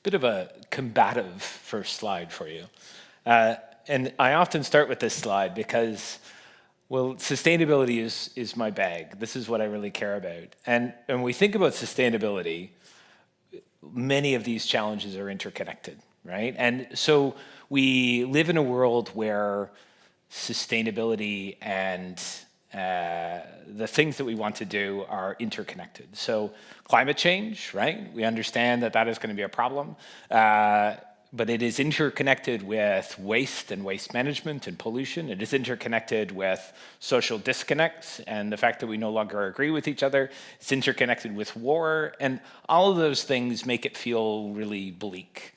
Bit of a combative first slide for you. And I often start with this slide because, well, sustainability is my bag. This is what I really care about. And when we think about sustainability, many of these challenges are interconnected, right? And so we live in a world where sustainability and the things that we want to do are interconnected. So climate change, right? We understand that that is going to be a problem, but it is interconnected with waste and waste management and pollution. It is interconnected with social disconnects and the fact that we no longer agree with each other. It's interconnected with war, and all of those things make it feel really bleak.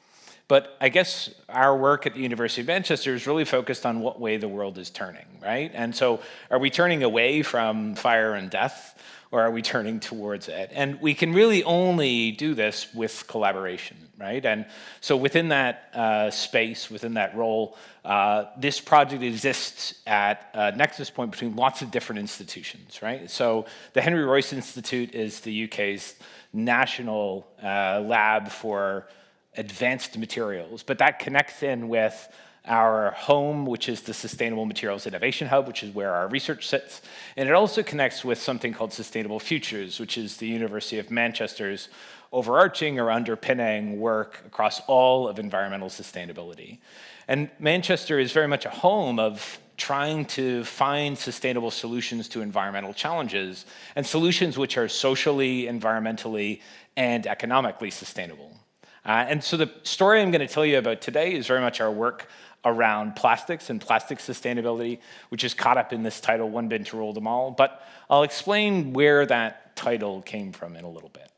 But I guess our work at the University of Manchester is really focused on what way the world is turning, right? And so are we turning away from fire and death, or are we turning towards it? And we can really only do this with collaboration, right? And so within that space, within that role, this project exists at a nexus point between lots of different institutions, right? So the Henry Royce Institute is the UK's national lab for advanced materials, but that connects in with our home, which is the Sustainable Materials Innovation Hub, which is where our research sits. And it also connects with something called Sustainable Futures, which is the University of Manchester's overarching or underpinning work across all of environmental sustainability. And Manchester is very much a home of trying to find sustainable solutions to environmental challenges, and solutions which are socially, environmentally, and economically sustainable. And so the story I'm going to tell you about today is very much our work around plastics and plastic sustainability, which is caught up in this title, One Bin to Rule Them All. But I'll explain where that title came from in a little bit.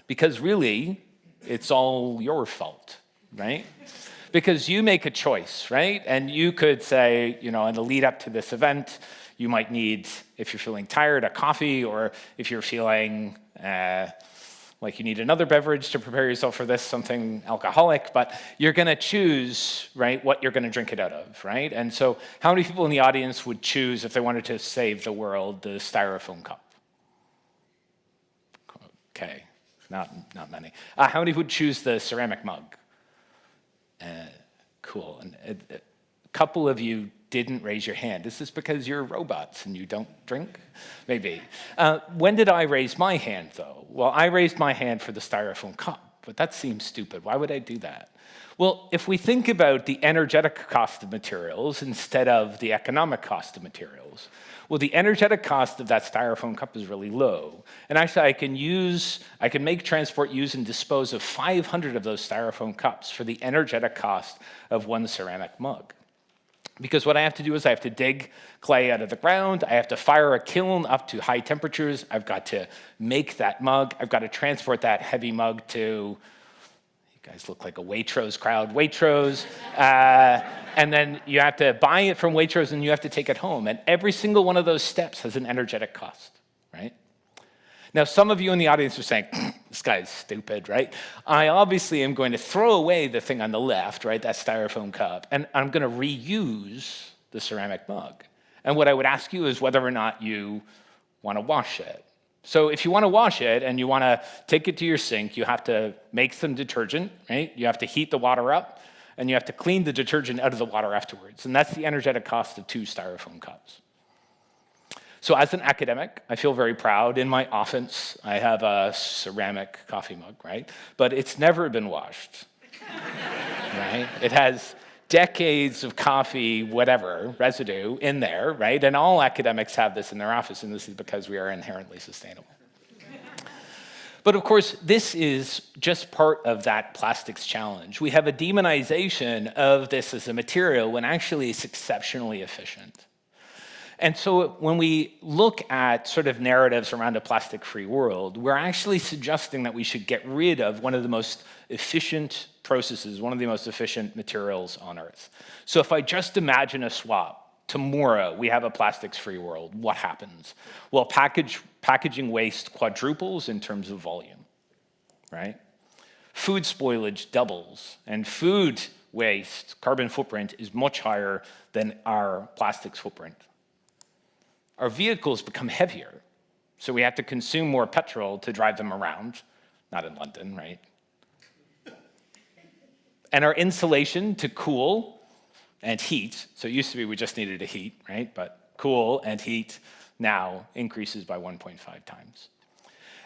Because really, it's all your fault, right? Because you make a choice, right? And you could say, you know, in the lead up to this event, you might need, if you're feeling tired, a coffee, or if you're feeling like you need another beverage to prepare yourself for this, something alcoholic, but you're going to choose, right, what you're going to drink it out of, right? And so how many people in the audience would choose, if they wanted to save the world, the Styrofoam cup? Okay, not many. How many would choose the ceramic mug? Cool. And a couple of you didn't raise your hand. Is this because you're robots and you don't drink? Maybe. When did I raise my hand, though? Well, I raised my hand for the Styrofoam cup, but that seems stupid. Why would I do that? Well, if we think about the energetic cost of materials instead of the economic cost of materials, well, the energetic cost of that Styrofoam cup is really low. And actually, I can make, transport, use, and dispose of 500 of those Styrofoam cups for the energetic cost of one ceramic mug. Because what I have to do is I have to dig clay out of the ground, I have to fire a kiln up to high temperatures, I've got to make that mug, I've got to transport that heavy mug to, you guys look like a Waitrose crowd, Waitrose, and then you have to buy it from Waitrose and you have to take it home. And every single one of those steps has an energetic cost, right? Now, some of you in the audience are saying, this guy's stupid, right? I obviously am going to throw away the thing on the left, right, that Styrofoam cup, and I'm going to reuse the ceramic mug. And what I would ask you is whether or not you want to wash it. So if you want to wash it and you want to take it to your sink, you have to make some detergent, right? You have to heat the water up, and you have to clean the detergent out of the water afterwards. And that's the energetic cost of 2 Styrofoam cups. So as an academic, I feel very proud. In my office, I have a ceramic coffee mug, right? But it's never been washed, right? It has decades of coffee, whatever, residue in there, right? And all academics have this in their office, and this is because we are inherently sustainable. But of course, this is just part of that plastics challenge. We have a demonization of this as a material when actually it's exceptionally efficient. And so when we look at sort of narratives around a plastic-free world, we're actually suggesting that we should get rid of one of the most efficient processes, one of the most efficient materials on Earth. So if I just imagine a swap, tomorrow we have a plastics-free world, what happens? Well, packaging waste quadruples in terms of volume, right? Food spoilage doubles, and food waste carbon footprint is much higher than our plastics footprint. Our vehicles become heavier, so we have to consume more petrol to drive them around. Not in London, right? And our insulation to cool and heat, so it used to be we just needed to heat, right? But cool and heat now increases by 1.5 times.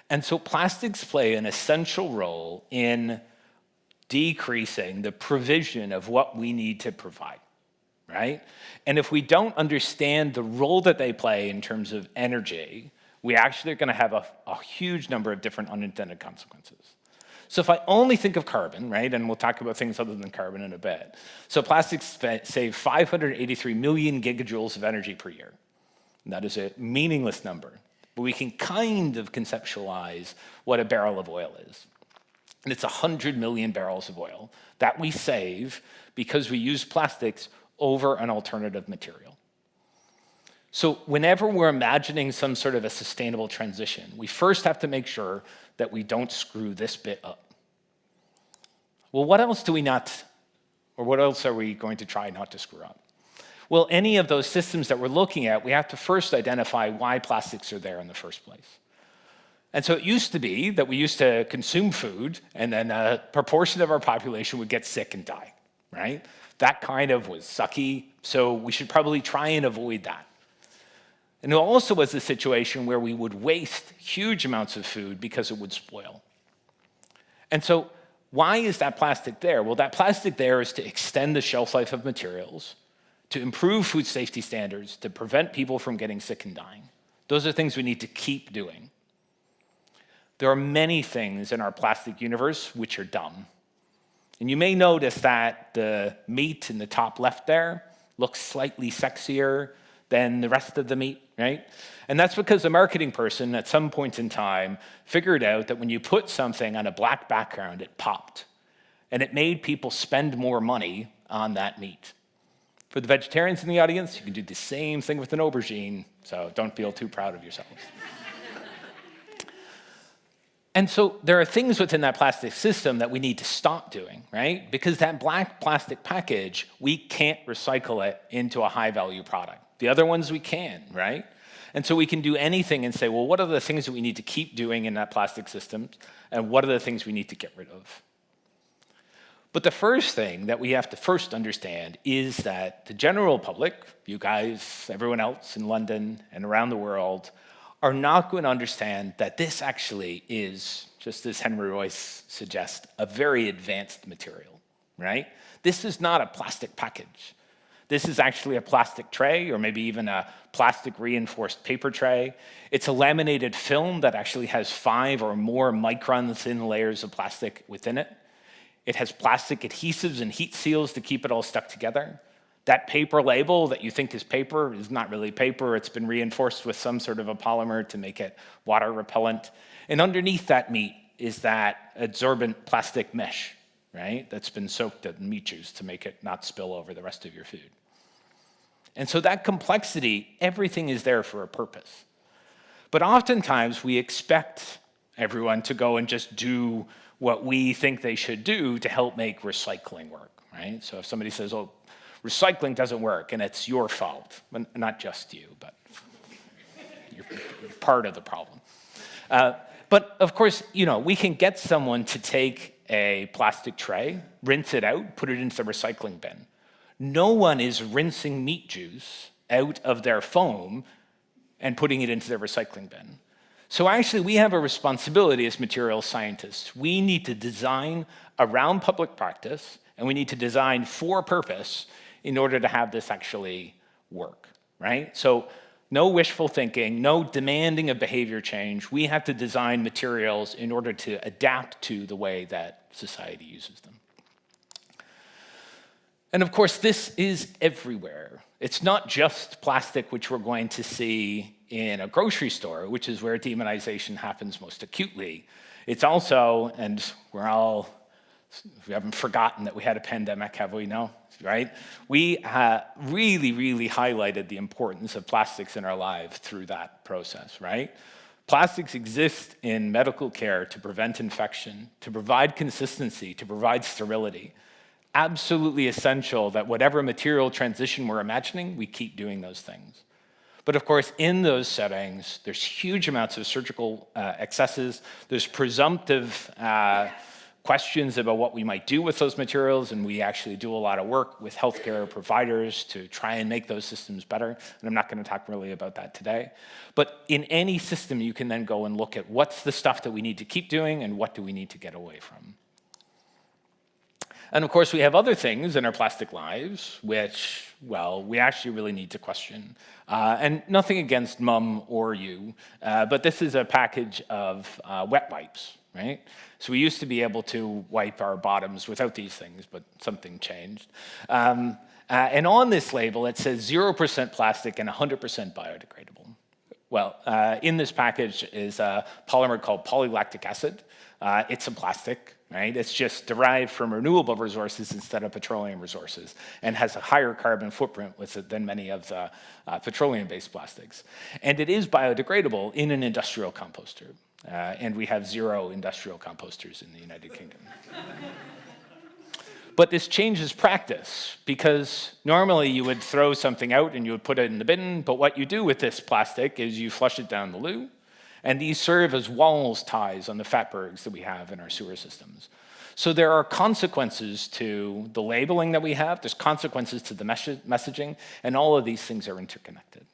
And so plastics play an essential role in decreasing the provision of what we need to provide, right? And if we don't understand the role that they play in terms of energy, we actually are going to have a huge number of different unintended consequences. So if I only think of carbon, right, and we'll talk about things other than carbon in a bit. So plastics save 583 million gigajoules of energy per year. And that is a meaningless number, but we can kind of conceptualize what a barrel of oil is. And it's 100 million barrels of oil that we save because we use plastics over an alternative material. So whenever we're imagining some sort of a sustainable transition, we first have to make sure that we don't screw this bit up. Well, what else do we not, or what else are we going to try not to screw up? Well, any of those systems that we're looking at, we have to first identify why plastics are there in the first place. And so it used to be that we used to consume food, and then a proportion of our population would get sick and die, right? That kind of was sucky, so we should probably try and avoid that. And it also was a situation where we would waste huge amounts of food because it would spoil. And so why is that plastic there? Well, that plastic there is to extend the shelf life of materials, to improve food safety standards, to prevent people from getting sick and dying. Those are things we need to keep doing. There are many things in our plastic universe which are dumb. And you may notice that the meat in the top left there looks slightly sexier than the rest of the meat, right? And that's because a marketing person at some point in time figured out that when you put something on a black background, it popped. And it made people spend more money on that meat. For the vegetarians in the audience, you can do the same thing with an aubergine, so don't feel too proud of yourselves. And so there are things within that plastic system that we need to stop doing, right? Because that black plastic package, we can't recycle it into a high-value product. The other ones we can, right? And so we can do anything and say, well, what are the things that we need to keep doing in that plastic system, and what are the things we need to get rid of? But the first thing that we have to first understand is that the general public, you guys, everyone else in London and around the world, are not going to understand that this actually is, just as Henry Royce suggests, a very advanced material, right? This is not a plastic package. This is actually a plastic tray, or maybe even a plastic reinforced paper tray. It's a laminated film that actually has 5 or more micron thin layers of plastic within it. It has plastic adhesives and heat seals to keep it all stuck together. That paper label that you think is paper is not really paper. It's been reinforced with some sort of a polymer to make it water repellent. And underneath that meat is that absorbent plastic mesh, right? That's been soaked in meat juice to make it not spill over the rest of your food. And so that complexity, everything is there for a purpose. But oftentimes we expect everyone to go and just do what we think they should do to help make recycling work, right? So if somebody says, oh, recycling doesn't work and it's your fault, not just you, but you're part of the problem. But of course, we can get someone to take a plastic tray, rinse it out, put it into the recycling bin. No one is rinsing meat juice out of their foam and putting it into their recycling bin. So actually, we have a responsibility as materials scientists. We need to design around public practice, and we need to design for purpose in order to have this actually work, right? So no wishful thinking, no demanding of behavior change. We have to design materials in order to adapt to the way that society uses them. And of course, this is everywhere. It's not just plastic, which we're going to see in a grocery store, which is where demonization happens most acutely. It's also, and we haven't forgotten that we had a pandemic, have we? No, right? We really, really highlighted the importance of plastics in our lives through that process, right? Plastics exist in medical care to prevent infection, to provide consistency, to provide sterility. absolutely essential that whatever material transition we're imagining, we keep doing those things. But of course, in those settings, there's huge amounts of surgical excesses. There's presumptive questions about what we might do with those materials, and we actually do a lot of work with healthcare providers to try and make those systems better. And I'm not going to talk really about that today. But in any system, you can then go and look at what's the stuff that we need to keep doing and what do we need to get away from. And of course, we have other things in our plastic lives which, well, we actually really need to question. And nothing against mum or you, but this is a package of wet wipes, right? So we used to be able to wipe our bottoms without these things, but something changed. And on this label, it says 0% plastic and 100% biodegradable. Well, in this package is a polymer called polylactic acid. It's a plastic, right? It's just derived from renewable resources instead of petroleum resources and has a higher carbon footprint with it than many of the petroleum-based plastics. And it is biodegradable in an industrial composter. And we have 0 industrial composters in the United Kingdom. But this changes practice because normally you would throw something out and you would put it in the bin, but what you do with this plastic is you flush it down the loo, and these serve as walls ties on the fatbergs that we have in our sewer systems. So there are consequences to the labeling that we have, there's consequences to the messaging, and all of these things are interconnected.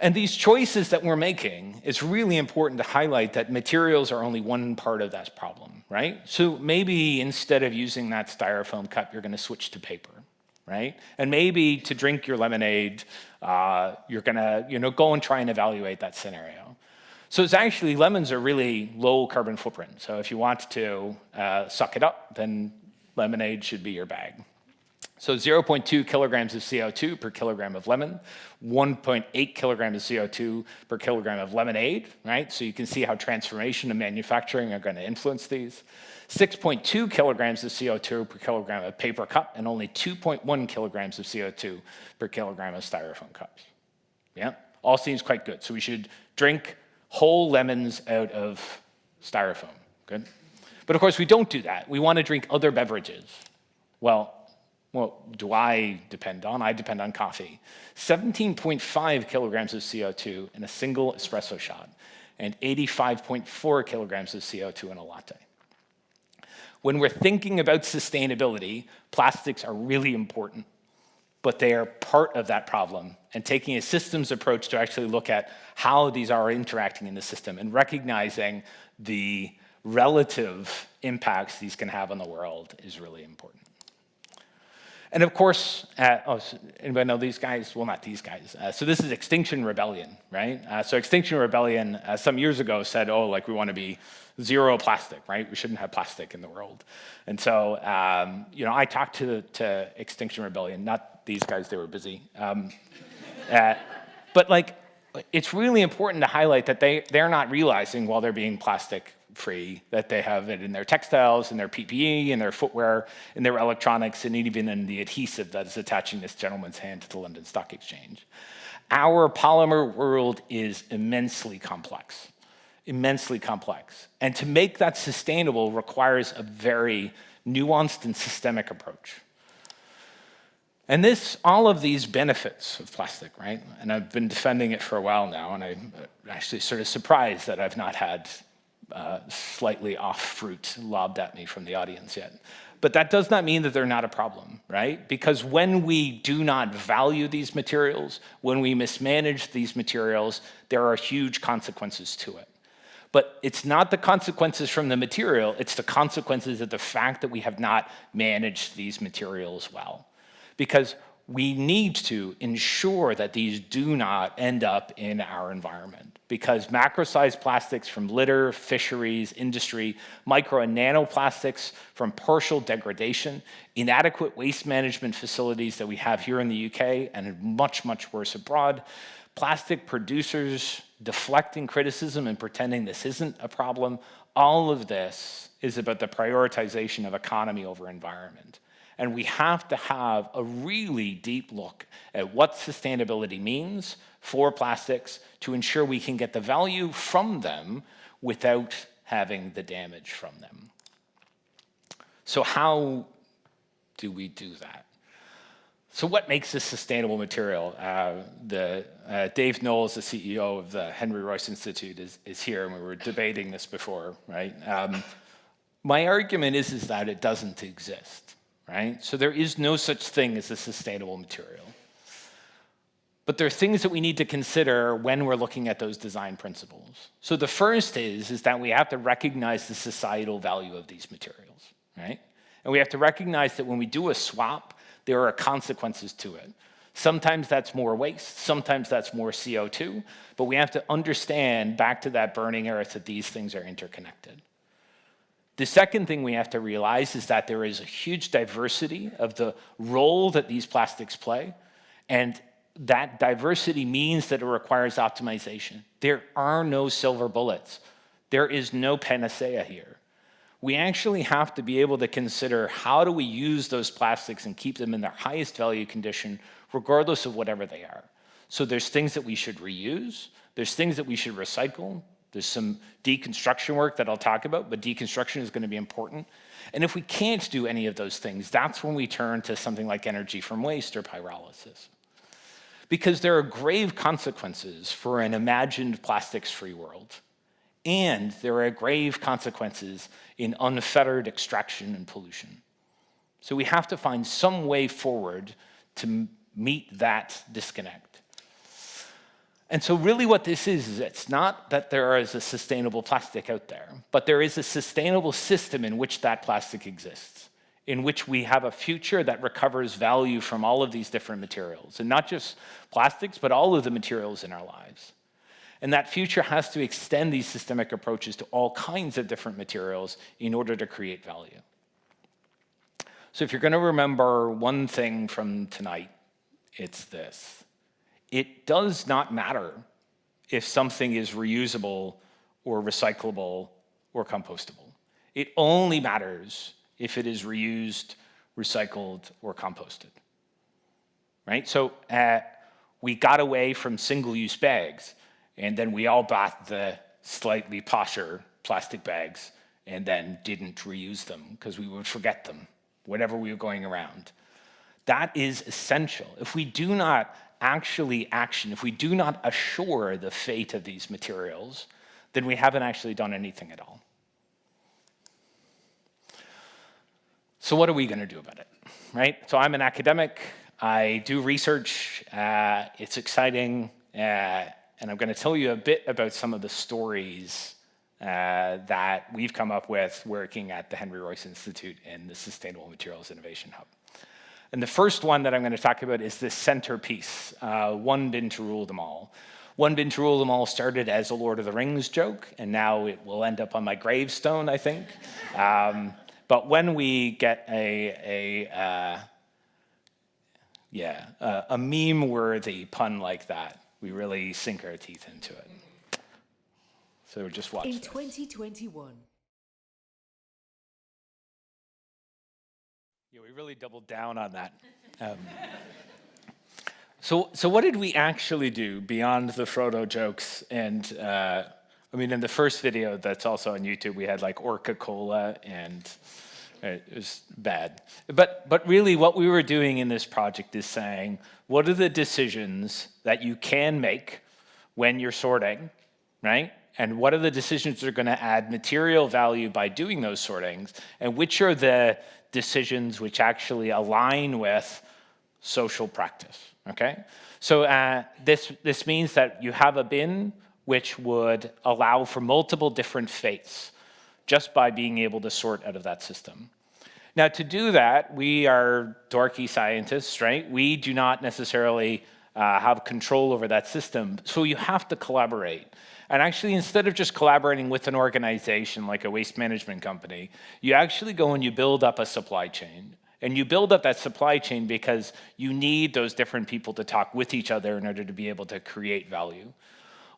And these choices that we're making, it's really important to highlight that materials are only one part of that problem, right? So maybe instead of using that styrofoam cup, you're going to switch to paper, right? And maybe to drink your lemonade, you're going to go and try and evaluate that scenario. So it's actually, lemons are really low carbon footprint. So if you want to suck it up, then lemonade should be your bag. So 0.2 kilograms of CO2 per kilogram of lemon, 1.8 kilograms of CO2 per kilogram of lemonade, right? So you can see how transformation and manufacturing are going to influence these. 6.2 kilograms of CO2 per kilogram of paper cup, and only 2.1 kilograms of CO2 per kilogram of styrofoam cups. Yeah, all seems quite good. So we should drink whole lemons out of styrofoam, good? But of course, we don't do that. We want to drink other beverages. Well, what do I depend on? I depend on coffee. 17.5 kilograms of CO2 in a single espresso shot, and 85.4 kilograms of CO2 in a latte. When we're thinking about sustainability, plastics are really important, but they are part of that problem. And taking a systems approach to actually look at how these are interacting in the system and recognizing the relative impacts these can have on the world is really important. And of course, anybody know these guys? Well, not these guys. So this is Extinction Rebellion, right? So Extinction Rebellion some years ago said, oh, like we want to be 0 plastic, right? We shouldn't have plastic in the world. And so, I talked to Extinction Rebellion, not these guys, they were busy. But like, it's really important to highlight that they're not realizing while they're being plastic free that they have it in their textiles, in their PPE, in their footwear, in their electronics, and even in the adhesive that is attaching this gentleman's hand to the London Stock Exchange. Our polymer world is immensely complex. And to make that sustainable requires a very nuanced and systemic approach. And all of these benefits of plastic, right? And I've been defending it for a while now, and I'm actually sort of surprised that I've not had slightly off fruit lobbed at me from the audience yet. But that does not mean that they're not a problem, right? Because when we do not value these materials, when we mismanage these materials, there are huge consequences to it. But it's not the consequences from the material, it's the consequences of the fact that we have not managed these materials well. Because we need to ensure that these do not end up in our environment, because macro-sized plastics from litter, fisheries, industry, micro and nanoplastics from partial degradation, inadequate waste management facilities that we have here in the UK and much, much worse abroad, plastic producers deflecting criticism and pretending this isn't a problem, all of this is about the prioritization of economy over environment. And we have to have a really deep look at what sustainability means for plastics to ensure we can get the value from them without having the damage from them. So how do we do that? So what makes this sustainable material? Dave Knowles, the CEO of the Henry Royce Institute, is here, and we were debating this before, right? My argument is that it doesn't exist, right? So there is no such thing as a sustainable material. But there are things that we need to consider when we're looking at those design principles. So the first is that we have to recognize the societal value of these materials, right? And we have to recognize that when we do a swap, there are consequences to it. Sometimes that's more waste, sometimes that's more CO2, but we have to understand, back to that burning earth, that these things are interconnected. The second thing we have to realize is that there is a huge diversity of the role that these plastics play, and that diversity means that it requires optimization. There are no silver bullets. There is no panacea here. We actually have to be able to consider how do we use those plastics and keep them in their highest value condition, regardless of whatever they are. So there's things that we should reuse, there's things that we should recycle, there's some deconstruction work that I'll talk about, but deconstruction is going to be important. And if we can't do any of those things, that's when we turn to something like energy from waste or pyrolysis. Because there are grave consequences for an imagined plastics-free world. And there are grave consequences in unfettered extraction and pollution. So we have to find some way forward to meet that disconnect. And so really what this is it's not that there is a sustainable plastic out there, but there is a sustainable system in which that plastic exists, in which we have a future that recovers value from all of these different materials, and not just plastics, but all of the materials in our lives. And that future has to extend these systemic approaches to all kinds of different materials in order to create value. So if you're going to remember one thing from tonight, it's this. It does not matter if something is reusable or recyclable or compostable. It only matters if it is reused, recycled, or composted, right? So we got away from single-use bags, and then we all bought the slightly posher plastic bags and then didn't reuse them because we would forget them whenever we were going around. That is essential. If we do not actually action, if we do not assure the fate of these materials, then we haven't actually done anything at all. So what are we going to do about it, right? So I'm an academic. I do research. It's exciting. And I'm going to tell you a bit about some of the stories that we've come up with working at the Henry Royce Institute and the Sustainable Materials Innovation Hub. And the first one that I'm going to talk about is this centerpiece, one bin to rule them all. One bin to rule them all started as a Lord of the Rings joke, and now it will end up on my gravestone, I think. But when we get a meme-worthy pun like that, we really sink our teeth into it. So just watch In this. 2021. Yeah, we really doubled down on that. So what did we actually do beyond the Frodo jokes? And I mean, in the first video that's also on YouTube, we had like Orca Cola, and it was bad. But really, what we were doing in this project is saying, what are the decisions that you can make when you're sorting, right? And what are the decisions that are going to add material value by doing those sortings? And which are the decisions which actually align with social practice, okay? So this means that you have a bin which would allow for multiple different fates just by being able to sort out of that system. Now, to do that, we are dorky scientists, right? We do not necessarily have control over that system, so you have to collaborate. And actually, instead of just collaborating with an organization like a waste management company, you actually go and you build up a supply chain. And you build up that supply chain because you need those different people to talk with each other in order to be able to create value.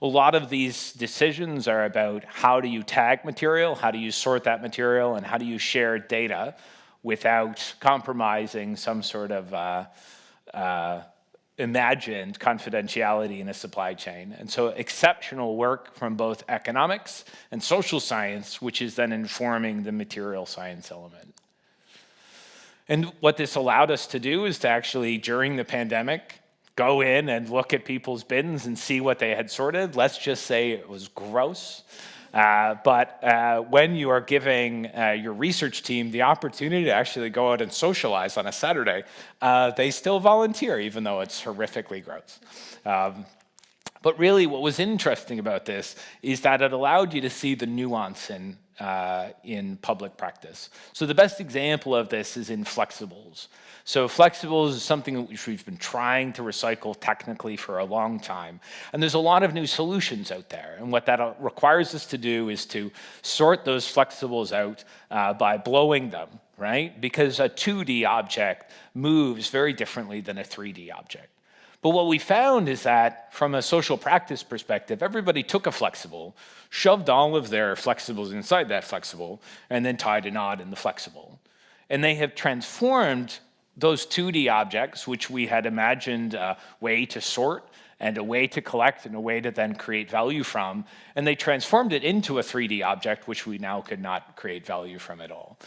A lot of these decisions are about how do you tag material, how do you sort that material, and how do you share data without compromising some sort of imagined confidentiality in a supply chain. And so exceptional work from both economics and social science, which is then informing the material science element. And what this allowed us to do is to actually, during the pandemic, go in and look at people's bins and see what they had sorted. Let's just say it was gross. But when you are giving your research team the opportunity to actually go out and socialize on a Saturday, they still volunteer, even though it's horrifically gross. But really, what was interesting about this is that it allowed you to see the nuance in public practice. So the best example of this is in flexibles. So flexibles is something which we've been trying to recycle technically for a long time. And there's a lot of new solutions out there. And what that requires us to do is to sort those flexibles out by blowing them, right? Because a 2D object moves very differently than a 3D object. But what we found is that from a social practice perspective, everybody took a flexible, shoved all of their flexibles inside that flexible, and then tied a knot in the flexible. And they have transformed those 2D objects, which we had imagined a way to sort and a way to collect and a way to then create value from, and they transformed it into a 3D object, which we now could not create value from at all.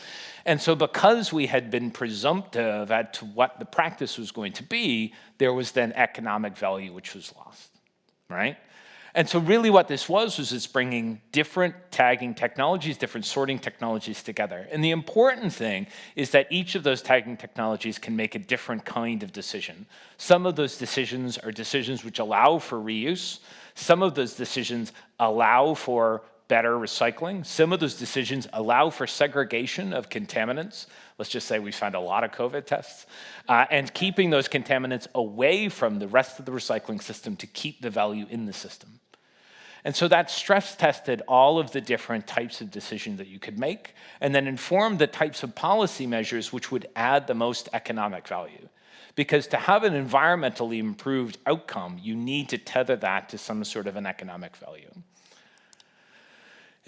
And so because we had been presumptive as to what the practice was going to be, there was then economic value which was lost, right? And so really what this was it's bringing different tagging technologies, different sorting technologies together. And the important thing is that each of those tagging technologies can make a different kind of decision. Some of those decisions are decisions which allow for reuse. Some of those decisions allow for better recycling. Some of those decisions allow for segregation of contaminants. Let's just say we found a lot of COVID tests. And keeping those contaminants away from the rest of the recycling system to keep the value in the system. And so that stress tested all of the different types of decisions that you could make and then informed the types of policy measures which would add the most economic value. Because to have an environmentally improved outcome, you need to tether that to some sort of an economic value.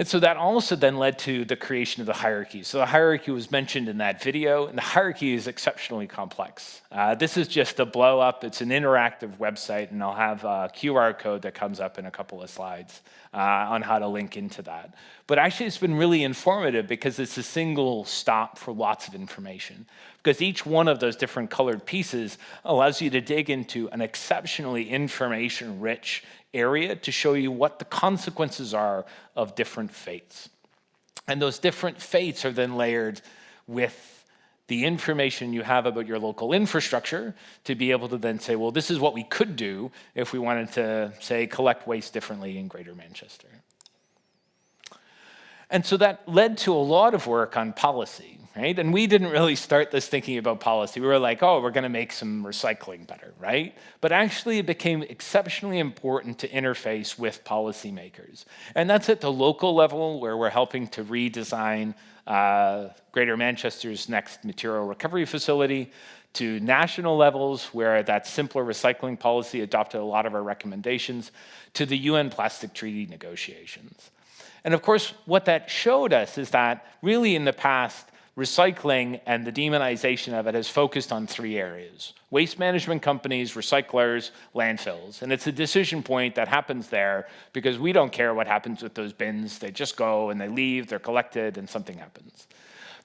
And so that also then led to the creation of the hierarchy. So the hierarchy was mentioned in that video, and the hierarchy is exceptionally complex. This is just a blow up. It's an interactive website, and I'll have a QR code that comes up in a couple of slides on how to link into that. But actually, it's been really informative because it's a single stop for lots of information. Because each one of those different colored pieces allows you to dig into an exceptionally information-rich area to show you what the consequences are of different fates. And those different fates are then layered with the information you have about your local infrastructure to be able to then say, well, this is what we could do if we wanted to, say, collect waste differently in Greater Manchester. And so that led to a lot of work on policy, right? And we didn't really start this thinking about policy. We were like, oh, we're going to make some recycling better, right? But actually, it became exceptionally important to interface with policymakers. And that's at the local level, where we're helping to redesign Greater Manchester's next material recovery facility, to national levels, where that simpler recycling policy adopted a lot of our recommendations, to the UN plastic treaty negotiations. And of course, what that showed us is that really in the past, recycling and the demonization of it has focused on three areas: waste management companies, recyclers, landfills. And it's a decision point that happens there because we don't care what happens with those bins. They just go and they leave, they're collected, and something happens.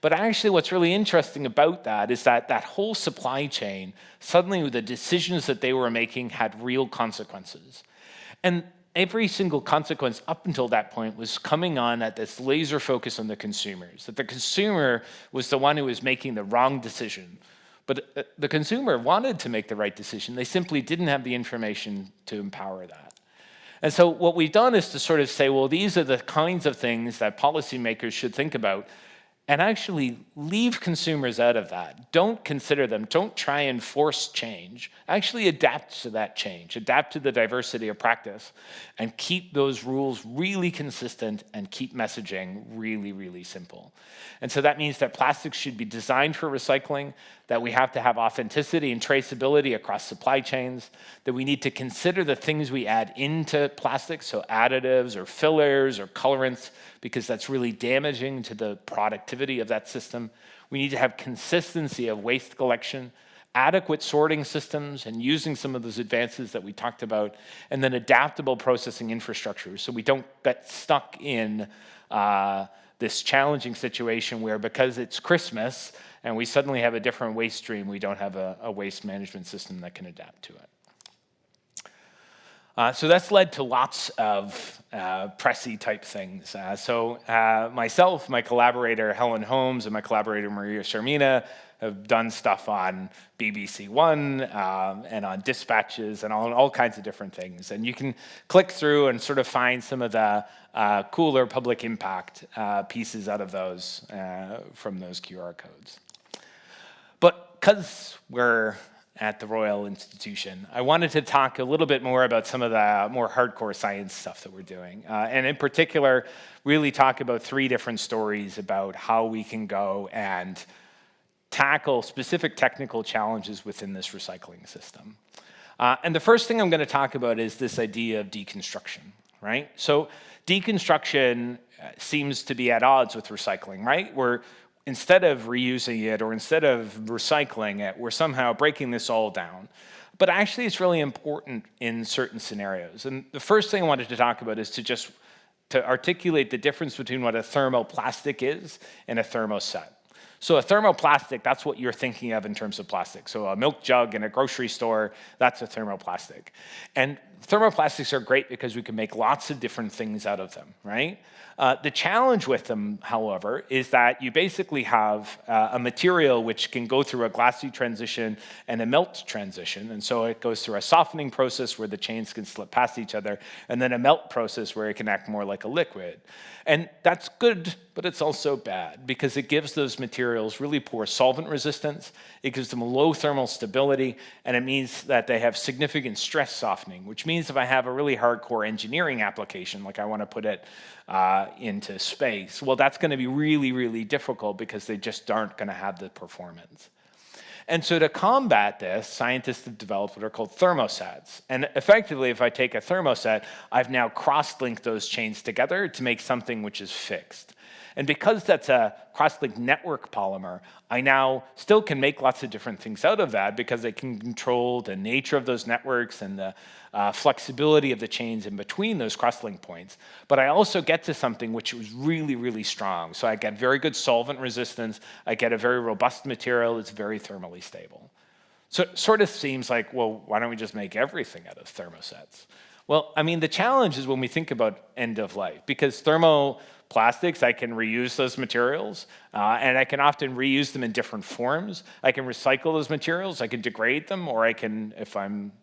But actually what's really interesting about that is that that whole supply chain, suddenly the decisions that they were making had real consequences. And every single consequence up until that point was coming on at this laser focus on the consumers, that the consumer was the one who was making the wrong decision. But the consumer wanted to make the right decision. They simply didn't have the information to empower that. And so what we've done is to sort of say, well, these are the kinds of things that policymakers should think about, and actually leave consumers out of that. Don't consider them. Don't try and force change. Actually adapt to that change. Adapt to the diversity of practice and keep those rules really consistent and keep messaging really, really simple. And so that means that plastics should be designed for recycling, that we have to have authenticity and traceability across supply chains, that we need to consider the things we add into plastics, so additives or fillers or colorants, because that's really damaging to the productivity of that system. We need to have consistency of waste collection, adequate sorting systems, and using some of those advances that we talked about, and then adaptable processing infrastructure so we don't get stuck in this challenging situation where, because it's Christmas and we suddenly have a different waste stream, we don't have a waste management system that can adapt to it. So that's led to lots of pressy type things. Myself, my collaborator Helen Holmes, and my collaborator Maria Sharmina have done stuff on BBC One and on dispatches and on all kinds of different things. And you can click through and sort of find some of the cooler public impact pieces out of those from those QR codes. But because we're at the Royal Institution, I wanted to talk a little bit more about some of the more hardcore science stuff that we're doing. And in particular, really talk about 3 different stories about how we can go and tackle specific technical challenges within this recycling system. And the first thing I'm going to talk about is this idea of deconstruction, right? So deconstruction seems to be at odds with recycling, right? Where instead of reusing it or instead of recycling it, we're somehow breaking this all down. But actually, it's really important in certain scenarios. And the first thing I wanted to talk about is to articulate the difference between what a thermoplastic is and a thermoset. So a thermoplastic, that's what you're thinking of in terms of plastic. So a milk jug in a grocery store, that's a thermoplastic. And thermoplastics are great because we can make lots of different things out of them, right? The challenge with them, however, is that you basically have a material which can go through a glassy transition and a melt transition. And so it goes through a softening process where the chains can slip past each other, and then a melt process where it can act more like a liquid. And that's good, but it's also bad because it gives those materials really poor solvent resistance, it gives them low thermal stability, and it means that they have significant stress softening, which means if I have a really hardcore engineering application, like I want to put it into space, well, that's going to be really, really difficult because they just aren't going to have the performance. And so to combat this, scientists have developed what are called thermosets. And effectively, if I take a thermoset, I've now cross-linked those chains together to make something which is fixed. And because that's a cross-linked network polymer, I now still can make lots of different things out of that because I can control the nature of those networks and the flexibility of the chains in between those cross-link points. But I also get to something which was really, really strong. So I get very good solvent resistance. I get a very robust material. It's very thermally stable. So it sort of seems like, well, why don't we just make everything out of thermosets? Well, I mean, the challenge is when we think about end of life, because thermoplastics, I can reuse those materials, and I can often reuse them in different forms. I can recycle those materials, I can degrade them, or I can, if I'm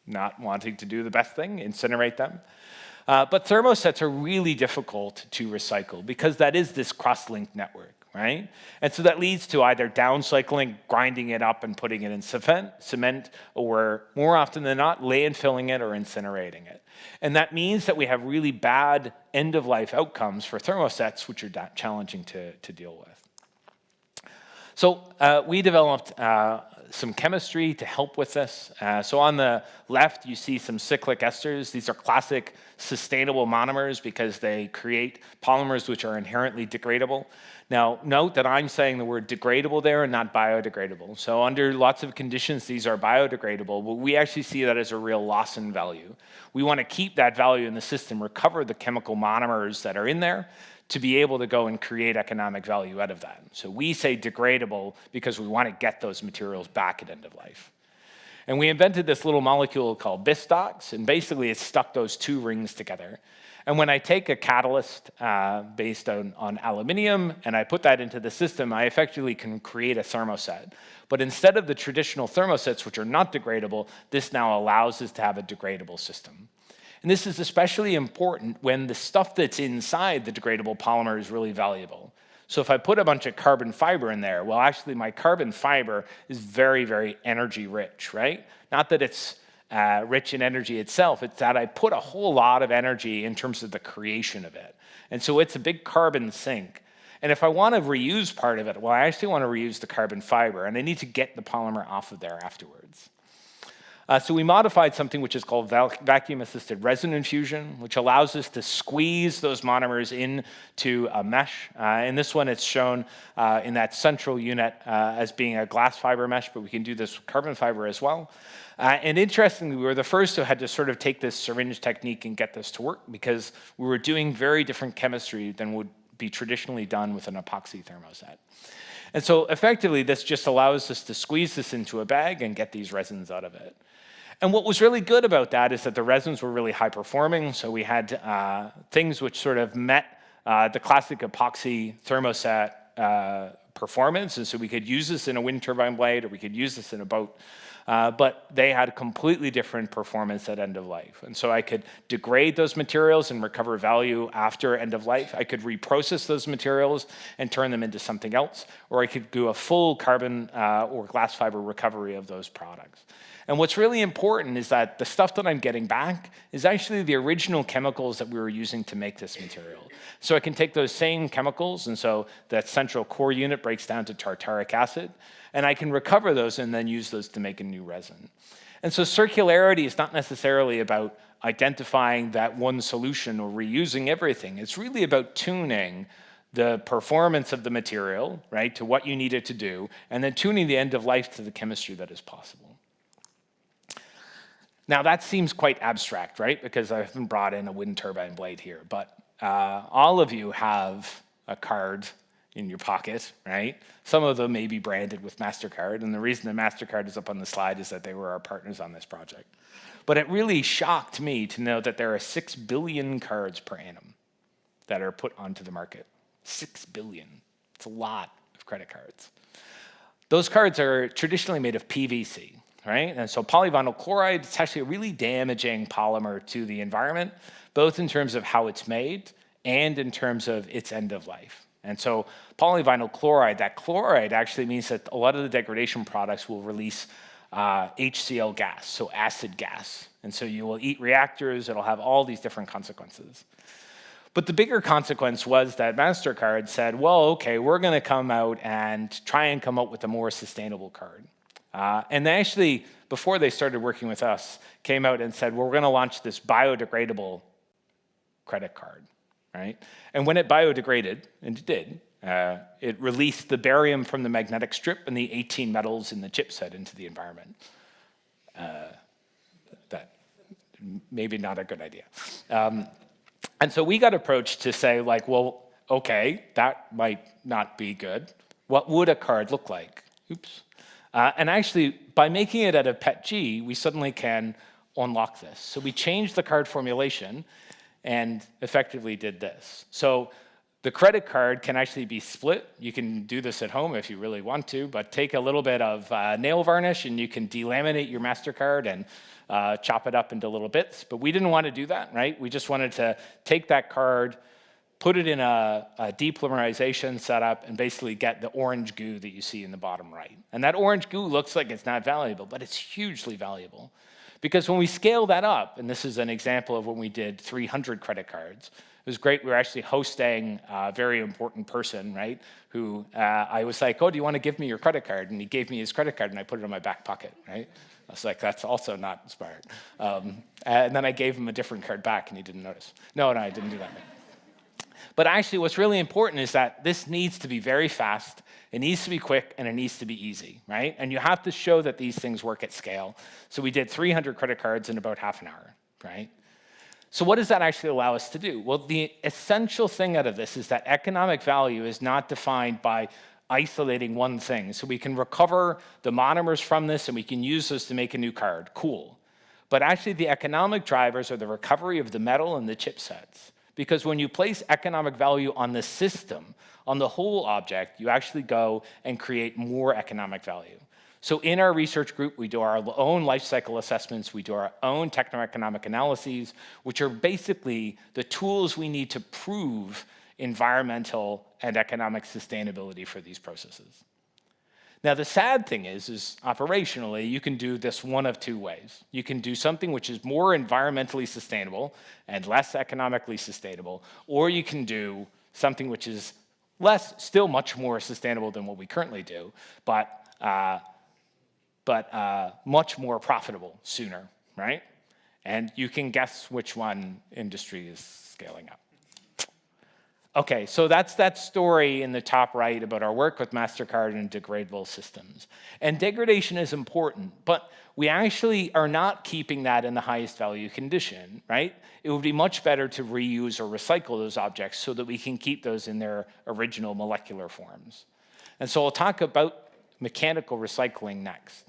not wanting to do the best thing, incinerate them. But thermosets are really difficult to recycle because that is this cross-linked network, right? And so that leads to either downcycling, grinding it up and putting it in cement, or more often than not, landfilling it or incinerating it. And that means that we have really bad end-of-life outcomes for thermosets, which are challenging to deal with. So we developed some chemistry to help with this. So on the left, you see some cyclic esters. These are classic sustainable monomers because they create polymers which are inherently degradable. Now, note that I'm saying the word degradable there and not biodegradable. So under lots of conditions, these are biodegradable, but we actually see that as a real loss in value. We want to keep that value in the system, recover the chemical monomers that are in there, to be able to go and create economic value out of that. So we say degradable because we want to get those materials back at end of life. And we invented this little molecule called Bistox, and basically it stuck those 2 rings together. And when I take a catalyst based on aluminium and I put that into the system, I effectively can create a thermoset. But instead of the traditional thermosets, which are not degradable, this now allows us to have a degradable system. And this is especially important when the stuff that's inside the degradable polymer is really valuable. So if I put a bunch of carbon fiber in there, well, actually my carbon fiber is very, very energy rich, right? Not that it's rich in energy itself, it's that I put a whole lot of energy in terms of the creation of it. And so it's a big carbon sink. And if I want to reuse part of it, well, I actually want to reuse the carbon fiber, and I need to get the polymer off of there afterwards. So we modified something which is called vacuum-assisted resin infusion, which allows us to squeeze those monomers into a mesh. In this one, it's shown in that central unit as being a glass fiber mesh, but we can do this with carbon fiber as well. And interestingly, we were the first who had to sort of take this syringe technique and get this to work because we were doing very different chemistry than would be traditionally done with an epoxy thermoset. And so effectively, this just allows us to squeeze this into a bag and get these resins out of it. And what was really good about that is that the resins were really high performing. So we had things which sort of met the classic epoxy thermoset performance. And so we could use this in a wind turbine blade, or we could use this in a boat. But they had a completely different performance at end of life. And so I could degrade those materials and recover value after end of life. I could reprocess those materials and turn them into something else, or I could do a full carbon or glass fiber recovery of those products. And what's really important is that the stuff that I'm getting back is actually the original chemicals that we were using to make this material. So I can take those same chemicals, and so that central core unit breaks down to tartaric acid, and I can recover those and then use those to make a new resin. And so circularity is not necessarily about identifying that one solution or reusing everything. It's really about tuning the performance of the material, right, to what you need it to do, and then tuning the end of life to the chemistry that is possible. Now that seems quite abstract, right? Because I haven't brought in a wind turbine blade here, but all of you have a card in your pocket, right? Some of them may be branded with MasterCard, and the reason that MasterCard is up on the slide is that they were our partners on this project. But it really shocked me to know that there are 6 billion cards per annum that are put onto the market. 6 billion. It's a lot of credit cards. Those cards are traditionally made of PVC, right? And so polyvinyl chloride is actually a really damaging polymer to the environment, both in terms of how it's made and in terms of its end of life. And so polyvinyl chloride, that chloride actually means that a lot of the degradation products will release HCl gas, so acid gas. And so you will eat reactors, it'll have all these different consequences. But the bigger consequence was that MasterCard said, well, okay, we're gonna come out and try and come up with a more sustainable card. And they actually, before they started working with us, came out and said, well, we're gonna launch this biodegradable credit card, right? And when it biodegraded, and it did, it released the barium from the magnetic strip and the 18 metals in the chipset into the environment. That maybe not a good idea. And so we got approached to say, like, well, okay, that might not be good. What would a card look like? Oops. And actually, by making it out of PETG, we suddenly can unlock this. So we changed the card formulation and effectively did this. So the credit card can actually be split. You can do this at home if you really want to, but take a little bit of nail varnish and you can delaminate your MasterCard and chop it up into little bits. But we didn't want to do that, right? We just wanted to take that card, put it in a depolymerization setup, and basically get the orange goo that you see in the bottom right. And that orange goo looks like it's not valuable, but it's hugely valuable. Because when we scale that up, and this is an example of when we did 300 credit cards, it was great. We were actually hosting a very important person, right? Who I was like, oh, do you want to give me your credit card? And he gave me his credit card, and I put it in my back pocket, right? I was like, that's also not smart. And then I gave him a different card back, and he didn't notice. No, I didn't do that. But actually, what's really important is that this needs to be very fast, it needs to be quick, and it needs to be easy, right? And you have to show that these things work at scale. So we did 300 credit cards in about half an hour, right? So what does that actually allow us to do? Well, the essential thing out of this is that economic value is not defined by isolating one thing. So we can recover the monomers from this, and we can use those to make a new card. Cool. But actually, the economic drivers are the recovery of the metal and the chipsets. Because when you place economic value on the system, on the whole object, you actually go and create more economic value. So in our research group, we do our own life cycle assessments, we do our own techno-economic analyses, which are basically the tools we need to prove environmental and economic sustainability for these processes. Now, the sad thing is operationally, you can do this one of two ways. You can do something which is more environmentally sustainable and less economically sustainable, or you can do something which is still much more sustainable than what we currently do, but much more profitable sooner, right? And you can guess which one industry is scaling up. Okay, so that's that story in the top right about our work with MasterCard and degradable systems. And degradation is important, but we actually are not keeping that in the highest value condition, right? It would be much better to reuse or recycle those objects so that we can keep those in their original molecular forms. And so I'll talk about mechanical recycling next.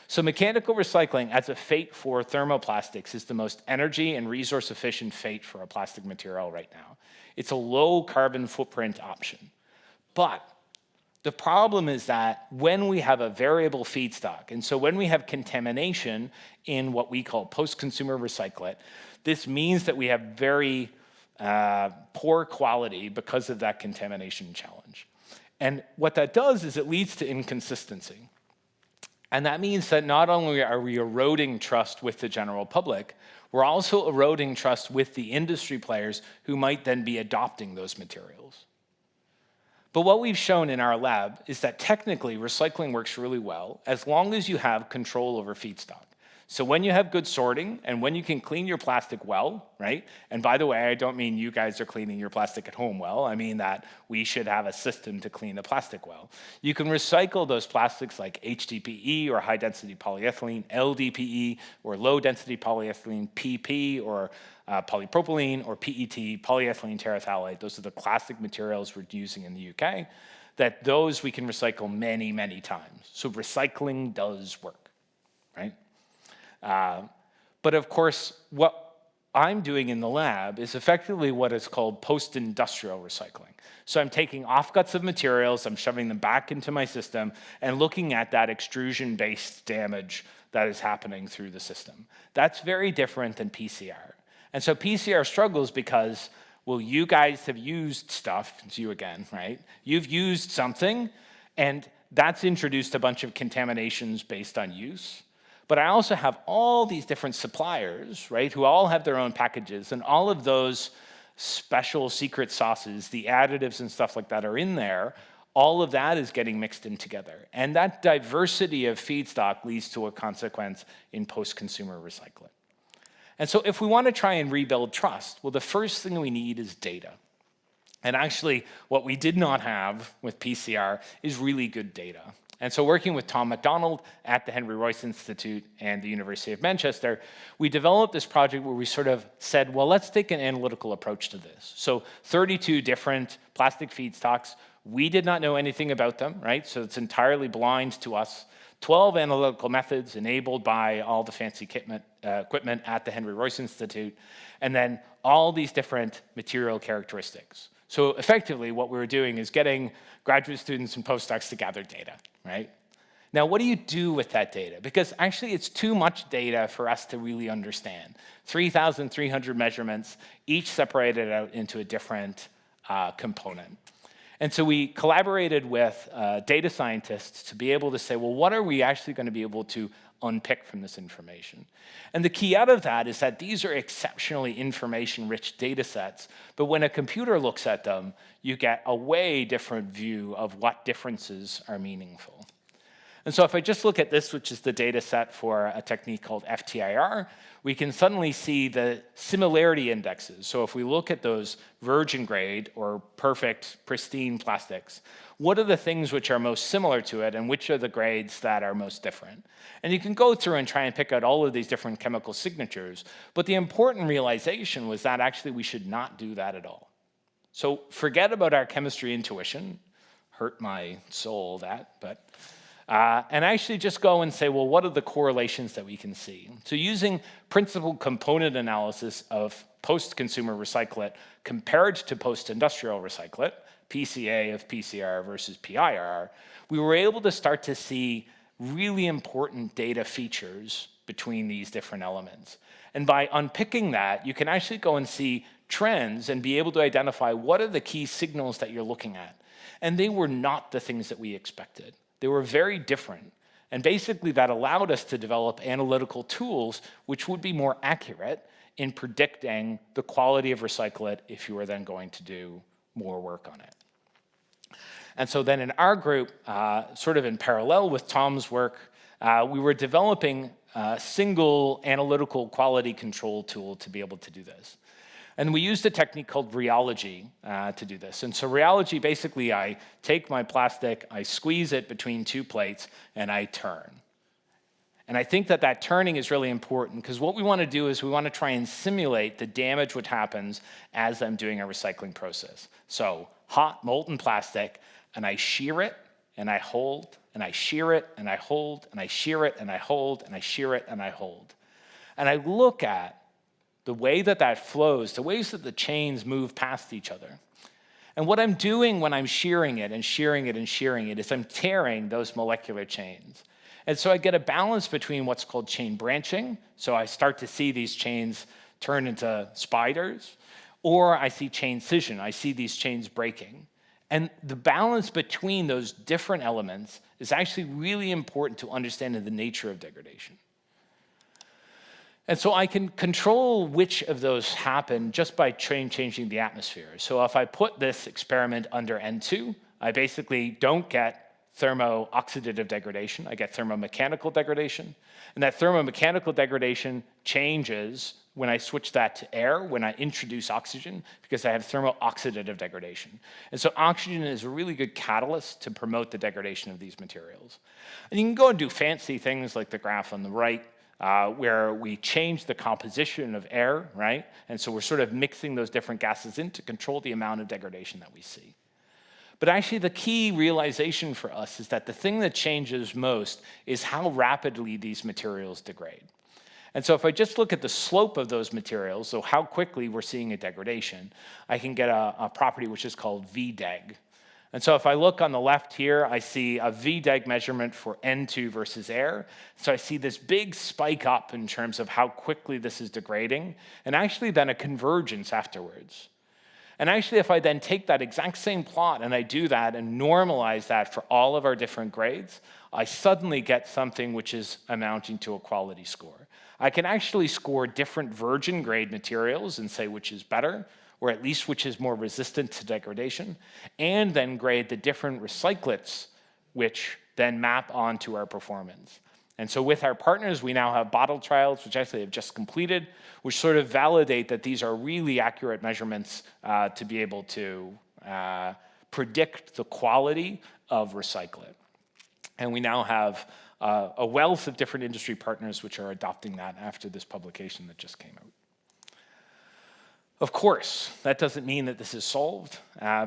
So mechanical recycling as a fate for thermoplastics is the most energy and resource efficient fate for a plastic material right now. It's a low carbon footprint option. But the problem is that when we have a variable feedstock, and so when we have contamination in what we call post-consumer recyclate, this means that we have very poor quality because of that contamination challenge. And what that does is it leads to inconsistency. And that means that not only are we eroding trust with the general public, we're also eroding trust with the industry players who might then be adopting those materials. But what we've shown in our lab is that technically recycling works really well as long as you have control over feedstock. So when you have good sorting and when you can clean your plastic well, right? And by the way, I don't mean you guys are cleaning your plastic at home well. I mean that we should have a system to clean the plastic well. You can recycle those plastics like HDPE or high density polyethylene, LDPE or low density polyethylene, PP or polypropylene or PET, polyethylene terephthalate. Those are the classic materials we're using in the UK. That those we can recycle many, many times. So recycling does work, right? But of course, what I'm doing in the lab is effectively what is called post-industrial recycling. So I'm taking offcuts of materials, I'm shoving them back into my system, and looking at that extrusion-based damage that is happening through the system. That's very different than PCR. And so PCR struggles because, well, you guys have used stuff, it's you again, right? You've used something, and that's introduced a bunch of contaminations based on use. But I also have all these different suppliers, right, who all have their own packages, and all of those special secret sauces, the additives and stuff like that are in there. All of that is getting mixed in together. And that diversity of feedstock leads to a consequence in post-consumer recycling. And so if we want to try and rebuild trust, well, the first thing we need is data. And actually, what we did not have with PCR is really good data. And so working with Tom MacDonald at the Henry Royce Institute and the University of Manchester, we developed this project where we sort of said, well, let's take an analytical approach to this. So 32 different plastic feedstocks. We did not know anything about them, right? So it's entirely blind to us. 12 analytical methods enabled by all the fancy equipment at the Henry Royce Institute, and then all these different material characteristics. So effectively, what we were doing is getting graduate students and postdocs to gather data, right? Now, what do you do with that data? Because actually, it's too much data for us to really understand. 3,300 measurements, each separated out into a different component. And so we collaborated with data scientists to be able to say, well, what are we actually going to be able to unpick from this information? And the key out of that is that these are exceptionally information-rich data sets, but when a computer looks at them, you get a way different view of what differences are meaningful. And so if I just look at this, which is the data set for a technique called FTIR, we can suddenly see the similarity indexes. So if we look at those virgin grade or perfect, pristine plastics, what are the things which are most similar to it and which are the grades that are most different? And you can go through and try and pick out all of these different chemical signatures, but the important realization was that actually we should not do that at all. So forget about our chemistry intuition, hurt my soul that, but and actually just go and say, well, what are the correlations that we can see? So using principal component analysis of post-consumer recyclate compared to post-industrial recyclate, PCA of PCR versus PIR, we were able to start to see really important data features between these different elements. And by unpicking that, you can actually go and see trends and be able to identify what are the key signals that you're looking at. And they were not the things that we expected. They were very different. And basically that allowed us to develop analytical tools which would be more accurate in predicting the quality of recyclate if you were then going to do more work on it. And so then in our group, sort of in parallel with Tom's work, we were developing a single analytical quality control tool to be able to do this. And we used a technique called rheology to do this. And so rheology, basically, I take my plastic, I squeeze it between two plates, and I turn. And I think that turning is really important because what we want to do is we want to try and simulate the damage which happens as I'm doing a recycling process. So hot molten plastic, and I shear it, and I hold, and I shear it, and I hold, and I shear it, and I hold, and I shear it, and I hold. And I look at the way that flows, the ways that the chains move past each other. And what I'm doing when I'm shearing it and shearing it and shearing it is I'm tearing those molecular chains. And so I get a balance between what's called chain branching. So I start to see these chains turn into spiders, or I see chain scission. I see these chains breaking. And the balance between those different elements is actually really important to understanding the nature of degradation. And so I can control which of those happen just by changing the atmosphere. So if I put this experiment under N2, I basically don't get thermo-oxidative degradation. I get thermomechanical degradation. And that thermomechanical degradation changes when I switch that to air, when I introduce oxygen, because I have thermo-oxidative degradation. And so oxygen is a really good catalyst to promote the degradation of these materials. And you can go and do fancy things like the graph on the right, where we change the composition of air, right? And so we're sort of mixing those different gases in to control the amount of degradation that we see. But actually the key realization for us is that the thing that changes most is how rapidly these materials degrade. And so if I just look at the slope of those materials, so how quickly we're seeing a degradation, I can get a property which is called VDEG. And so if I look on the left here, I see a VDEG measurement for N2 versus air. So I see this big spike up in terms of how quickly this is degrading, and actually then a convergence afterwards. And actually, if I then take that exact same plot and I do that and normalize that for all of our different grades, I suddenly get something which is amounting to a quality score. I can actually score different virgin grade materials and say which is better, or at least which is more resistant to degradation, and then grade the different recyclates which then map onto our performance. And so with our partners, we now have bottle trials, which actually have just completed, which sort of validate that these are really accurate measurements to be able to predict the quality of recyclate. And we now have a wealth of different industry partners which are adopting that after this publication that just came out. Of course, that doesn't mean that this is solved,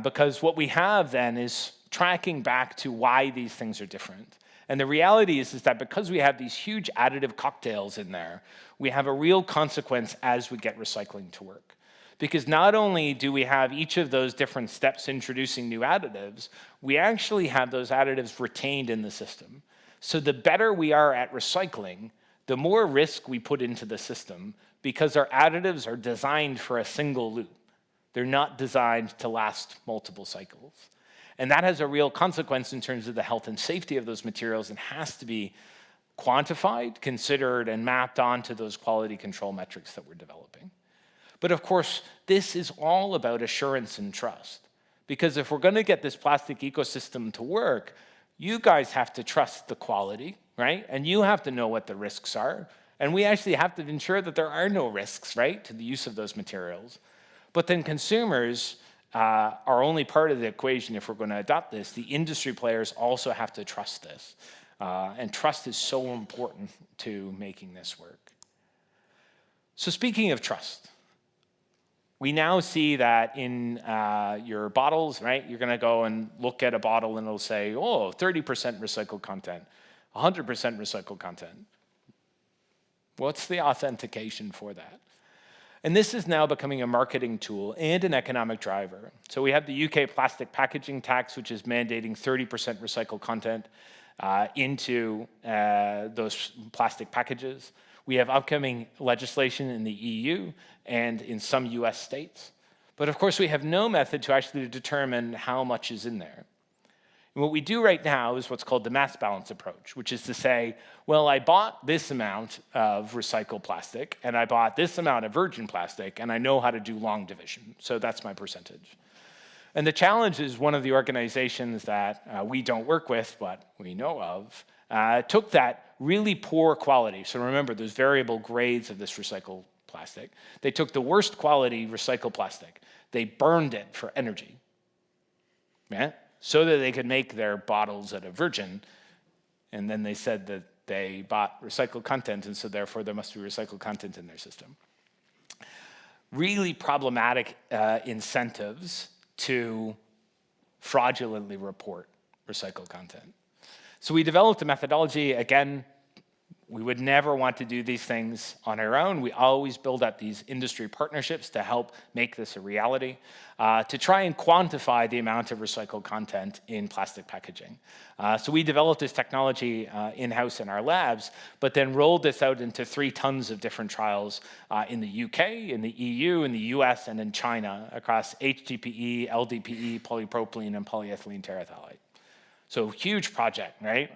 because what we have then is tracking back to why these things are different. And the reality is that because we have these huge additive cocktails in there, we have a real consequence as we get recycling to work. Because not only do we have each of those different steps introducing new additives, we actually have those additives retained in the system. So the better we are at recycling, the more risk we put into the system, because our additives are designed for a single loop. They're not designed to last multiple cycles. And that has a real consequence in terms of the health and safety of those materials and has to be quantified, considered, and mapped onto those quality control metrics that we're developing. But of course, this is all about assurance and trust. Because if we're going to get this plastic ecosystem to work, you guys have to trust the quality, right? And you have to know what the risks are. And we actually have to ensure that there are no risks, right, to the use of those materials. But then consumers are only part of the equation if we're going to adopt this. The industry players also have to trust this. And trust is so important to making this work. So speaking of trust, we now see that in your bottles, right? You're going to go and look at a bottle and it'll say, oh, 30% recycled content, 100% recycled content. What's the authentication for that? And this is now becoming a marketing tool and an economic driver. So we have the UK plastic packaging tax, which is mandating 30% recycled content into those plastic packages. We have upcoming legislation in the EU and in some US states. But of course, we have no method to actually determine how much is in there. And what we do right now is what's called the mass balance approach, which is to say, well, I bought this amount of recycled plastic, and I bought this amount of virgin plastic, and I know how to do long division, so that's my percentage. And the challenge is one of the organizations that we don't work with, but we know of, took that really poor quality. So remember, there's variable grades of this recycled plastic. They took the worst quality recycled plastic. They burned it for energy, yeah? So that they could make their bottles out of virgin. And then they said that they bought recycled content, and so therefore there must be recycled content in their system. Really problematic incentives to fraudulently report recycled content. So we developed a methodology. Again, we would never want to do these things on our own. We always build up these industry partnerships to help make this a reality, to try and quantify the amount of recycled content in plastic packaging. So we developed this technology in-house in our labs, but then rolled this out into 3 tons of different trials in the UK, in the EU, in the US, and in China across HDPE, LDPE, polypropylene, and polyethylene terephthalate. So huge project, right?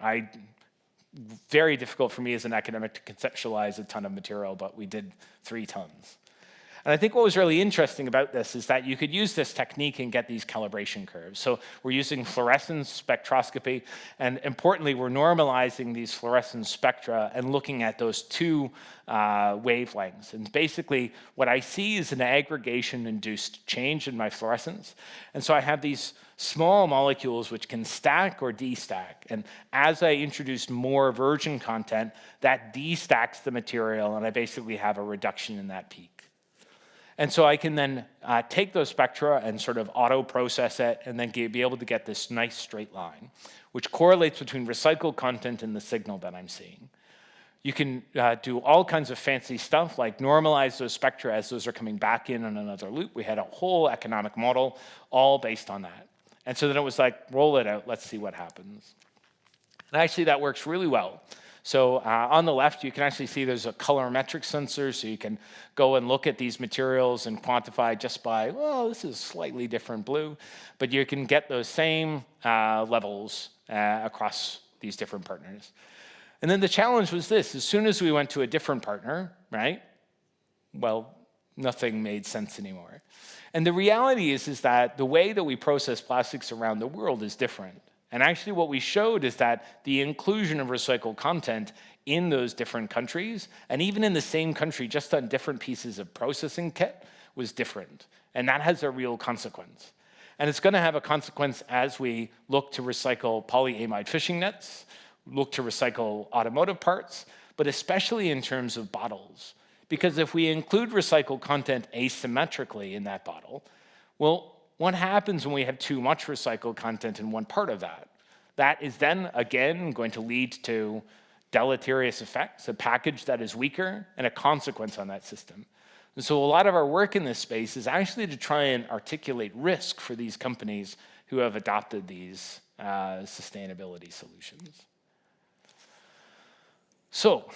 Very difficult for me as an academic to conceptualize a ton of material, but we did 3 tons. And I think what was really interesting about this is that you could use this technique and get these calibration curves. So we're using fluorescence spectroscopy, and importantly, we're normalizing these fluorescence spectra and looking at those 2 wavelengths. And basically, what I see is an aggregation-induced change in my fluorescence. And so I have these small molecules which can stack or destack. And as I introduce more virgin content, that destacks the material, and I basically have a reduction in that peak. And so I can then take those spectra and sort of auto-process it and then be able to get this nice straight line, which correlates between recycled content and the signal that I'm seeing. You can do all kinds of fancy stuff like normalize those spectra as those are coming back in on another loop. We had a whole economic model all based on that. And so then it was like, roll it out, let's see what happens. And actually that works really well. So on the left, you can actually see there's a colorimetric sensor, so you can go and look at these materials and quantify just by, well, this is slightly different blue, but you can get those same levels across these different partners. And then the challenge was this: as soon as we went to a different partner, right, well, nothing made sense anymore. And the reality is that the way that we process plastics around the world is different. And actually what we showed is that the inclusion of recycled content in those different countries, and even in the same country, just on different pieces of processing kit, was different. And that has a real consequence. And it's going to have a consequence as we look to recycle polyamide fishing nets, look to recycle automotive parts, but especially in terms of bottles. Because if we include recycled content asymmetrically in that bottle, well, what happens when we have too much recycled content in one part of that? That is then, again, going to lead to deleterious effects, a package that is weaker, and a consequence on that system. And so a lot of our work in this space is actually to try and articulate risk for these companies who have adopted these sustainability solutions. So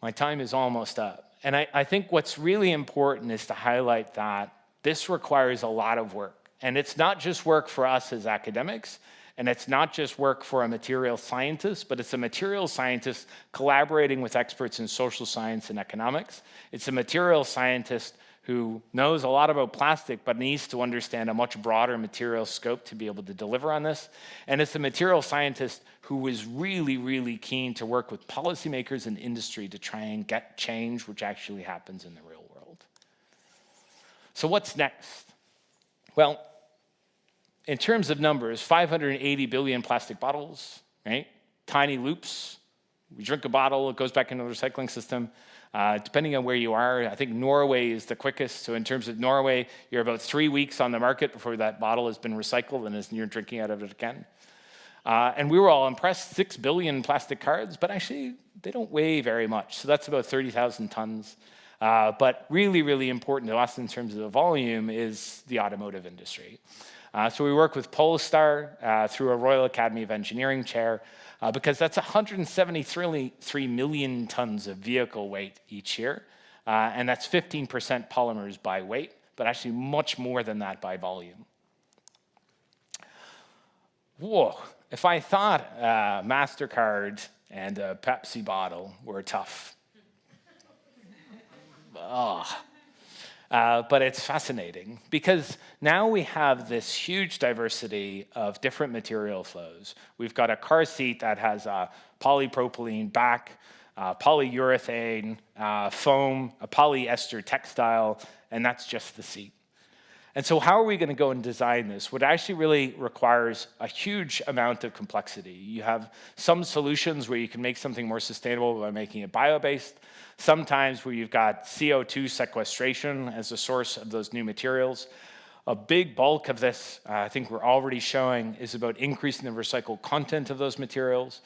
my time is almost up. And I think what's really important is to highlight that this requires a lot of work. And it's not just work for us as academics, and it's not just work for a material scientist, but it's a material scientist collaborating with experts in social science and economics. It's a material scientist who knows a lot about plastic, but needs to understand a much broader material scope to be able to deliver on this. And it's a material scientist who is really, really keen to work with policymakers and industry to try and get change which actually happens in the real world. So what's next? Well, in terms of numbers, 580 billion plastic bottles, right? Tiny loops. We drink a bottle, it goes back into the recycling system. Depending on where you are, I think Norway is the quickest. So in terms of Norway, you're about 3 weeks on the market before that bottle has been recycled and you're drinking out of it again. And we were all impressed, 6 billion plastic cards, but actually they don't weigh very much. So that's about 30,000 tons. But really, really important to us in terms of the volume is the automotive industry. So we work with Polestar through a Royal Academy of Engineering chair because that's 173 million tons of vehicle weight each year. And that's 15% polymers by weight, but actually much more than that by volume. Whoa, if I thought MasterCard and a Pepsi bottle were tough. But it's fascinating because now we have this huge diversity of different material flows. We've got a car seat that has a polypropylene back. polyurethane, foam, a polyester textile, and that's just the seat. And so how are we going to go and design this? What actually really requires a huge amount of complexity. You have some solutions where you can make something more sustainable by making it bio-based, sometimes where you've got CO2 sequestration as a source of those new materials. A big bulk of this, I think we're already showing, is about increasing the recycled content of those materials.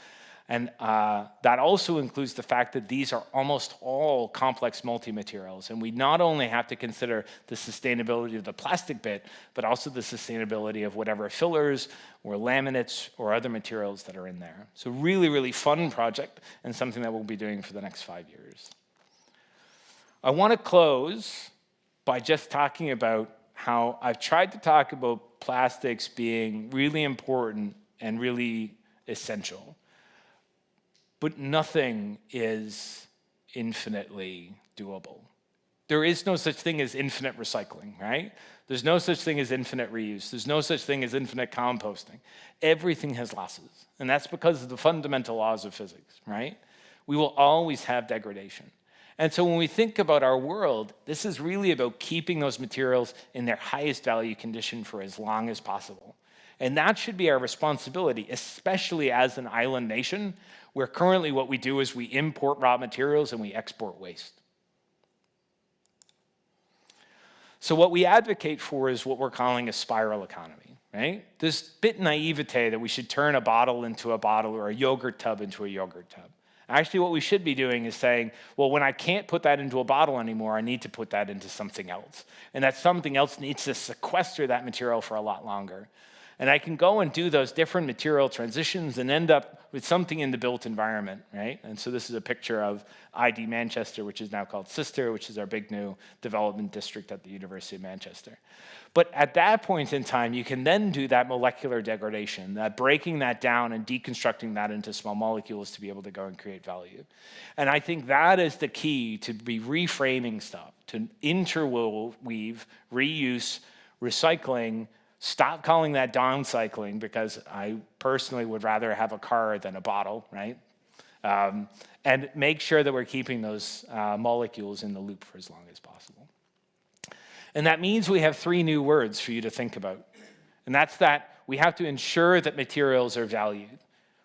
And that also includes the fact that these are almost all complex multi-materials. And we not only have to consider the sustainability of the plastic bit, but also the sustainability of whatever fillers or laminates or other materials that are in there. So really, really fun project and something that we'll be doing for the next 5 years. I want to close by just talking about how I've tried to talk about plastics being really important and really essential. But nothing is infinitely doable. There is no such thing as infinite recycling, right? There's no such thing as infinite reuse. There's no such thing as infinite composting. Everything has losses, and that's because of the fundamental laws of physics, right? We will always have degradation. And so when we think about our world, this is really about keeping those materials in their highest value condition for as long as possible. And that should be our responsibility, especially as an island nation, where currently what we do is we import raw materials and we export waste. So what we advocate for is what we're calling a spiral economy, right? This bit naivete that we should turn a bottle into a bottle or a yogurt tub into a yogurt tub. Actually, what we should be doing is saying, well, when I can't put that into a bottle anymore, I need to put that into something else. And that something else needs to sequester that material for a lot longer. And I can go and do those different material transitions and end up with something in the built environment, right? And so this is a picture of ID Manchester, which is now called Sister, which is our big new development district at the University of Manchester. But at that point in time, you can then do that molecular degradation, that breaking that down and deconstructing that into small molecules to be able to go and create value. And I think that is the key to be reframing stuff, to interweave, reuse, recycling. Stop calling that downcycling, because I personally would rather have a car than a bottle, right? And make sure that we're keeping those molecules in the loop for as long as possible. And that means we have 3 new words for you to think about. And that's that we have to ensure that materials are valued.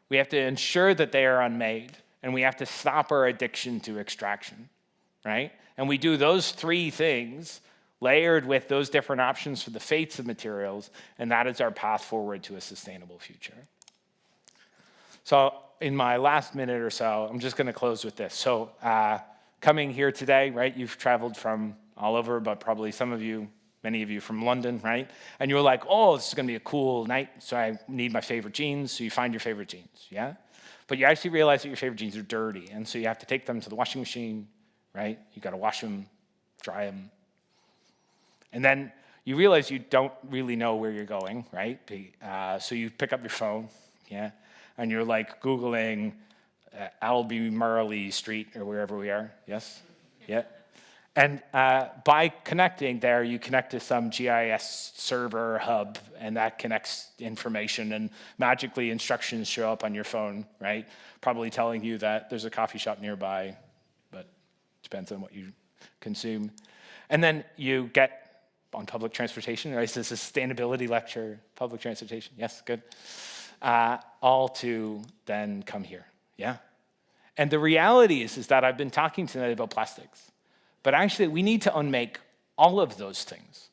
We have to ensure that they are unmade. And we have to stop our addiction to extraction, right? And we do those 3 things layered with those different options for the fates of materials, and that is our path forward to a sustainable future. So in my last minute or so, I'm just gonna close with this. So coming here today, right, you've traveled from all over, but probably some of you, many of you from London, right? And you're like, oh, this is gonna be a cool night, so I need my favorite jeans, so you find your favorite jeans, yeah? But you actually realize that your favorite jeans are dirty, and so you have to take them to the washing machine, right? You gotta wash them, dry them. And then you realize you don't really know where you're going, right? So you pick up your phone, yeah? And you're like Googling Albemarle Street or wherever we are, yes? Yeah. And by connecting there, you connect to some GIS server hub, and that connects information, and magically instructions show up on your phone, right? Probably telling you that there's a coffee shop nearby, but it depends on what you consume. And then you get on public transportation, right? It's a sustainability lecture, public transportation, yes, good. All to then come here, yeah? And the reality is that I've been talking tonight about plastics, but actually we need to unmake all of those things.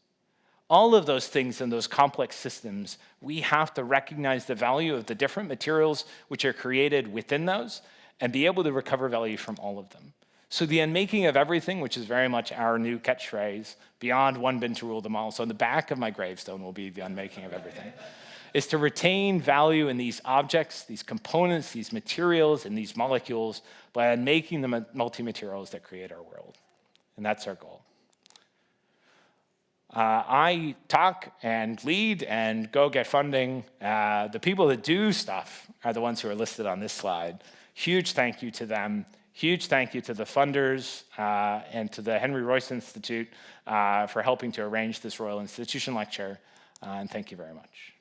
All of those things in those complex systems, we have to recognize the value of the different materials which are created within those and be able to recover value from all of them. So the unmaking of everything, which is very much our new catchphrase, beyond one bin to rule them all. So on the back of my gravestone will be the unmaking of everything, is to retain value in these objects, these components, these materials, and these molecules by unmaking the multi-materials that create our world. And that's our goal. I talk and lead and go get funding. The people that do stuff are the ones who are listed on this slide. Huge thank you to them. Huge thank you to the funders and to the Henry Royce Institute for helping to arrange this Royal Institution lecture, and thank you very much.